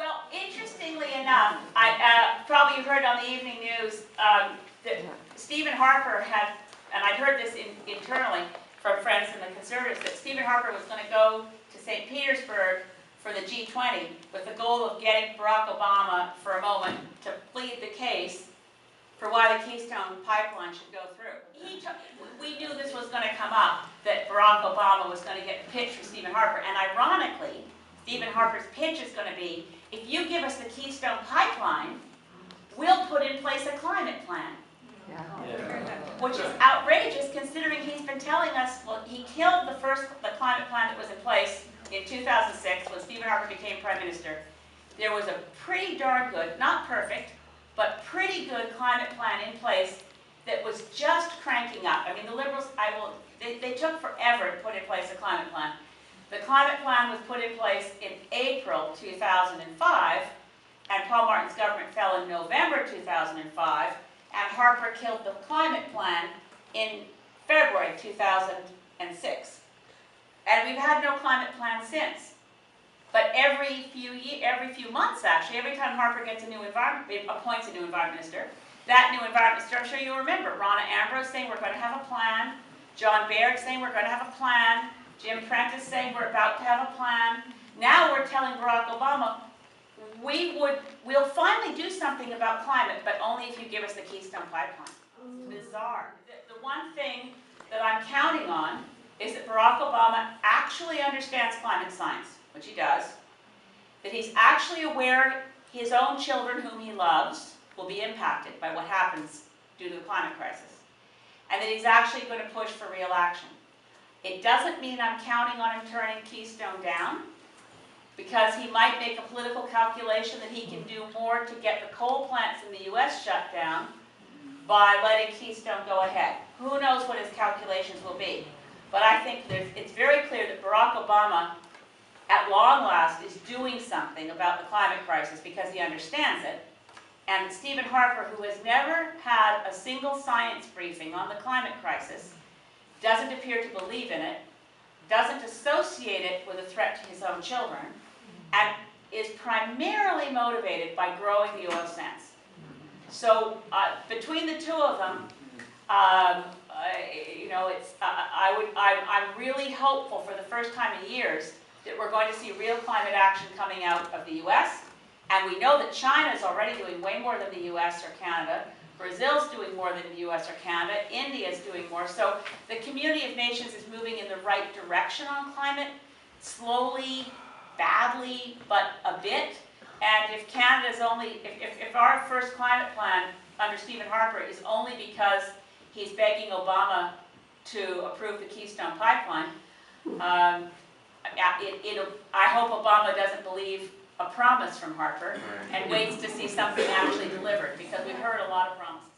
Well, interestingly enough, I probably heard on the evening news that Stephen Harper had, and I'd heard this internally from friends in the Conservatives, that Stephen Harper was going to go to St. Petersburg for the G20 with the goal of getting Barack Obama for a moment to plead the case for why the Keystone Pipeline should go through. We knew this was going to come up, that Barack Obama was going to get a pitch for Stephen Harper, and ironically, Stephen Harper's pitch is going to be, if you give us the Keystone Pipeline, we'll put in place a climate plan. Yeah. Which is outrageous considering he's been telling us, well, he killed the climate plan that was in place in 2006 when Stephen Harper became Prime Minister. There was a pretty darn good, not perfect, but pretty good climate plan in place that was just cranking up. I mean, the Liberals, they took forever to put in place a climate plan. The climate plan was put in place in April 2005, and Paul Martin's government fell in November 2005, and Harper killed the climate plan in February 2006. And we've had no climate plan since. But every few months, actually, every time Harper gets appoints a new environment minister, that new environment minister, I'm sure you'll remember, Ronna Ambrose saying we're going to have a plan, John Baird saying we're going to have a plan, Jim Prentice saying we're about to have a plan. Now we're telling Barack Obama, we'll finally do something about climate, but only if you give us the Keystone Pipeline. It's bizarre. The one thing that I'm counting on is that Barack Obama actually understands climate science, which he does, that he's actually aware his own children whom he loves will be impacted by what happens due to the climate crisis, and that he's actually going to push for real action. It doesn't mean I'm counting on him turning Keystone down, because he might make a political calculation that he can do more to get the coal plants in the U.S. shut down by letting Keystone go ahead. Who knows what his calculations will be. But I think it's very clear that Barack Obama, at long last, is doing something about the climate crisis because he understands it. And Stephen Harper, who has never had a single science briefing on the climate crisis, doesn't appear to believe in it, doesn't associate it with a threat to his own children, and is primarily motivated by growing the oil sands. So between the two of them, I'm really hopeful for the first time in years that we're going to see real climate action coming out of the U.S. And we know that China is already doing way more than the U.S. or Canada. Brazil's doing more than the U.S. or Canada. India is doing more. So the community of nations is moving in the right direction on climate, slowly, badly, but a bit. And if Canada's if our first climate plan under Stephen Harper is only because he's begging Obama to approve the Keystone Pipeline, I hope Obama doesn't believe a promise from Harper and waits to see something actually delivered, because we've heard a lot of promises.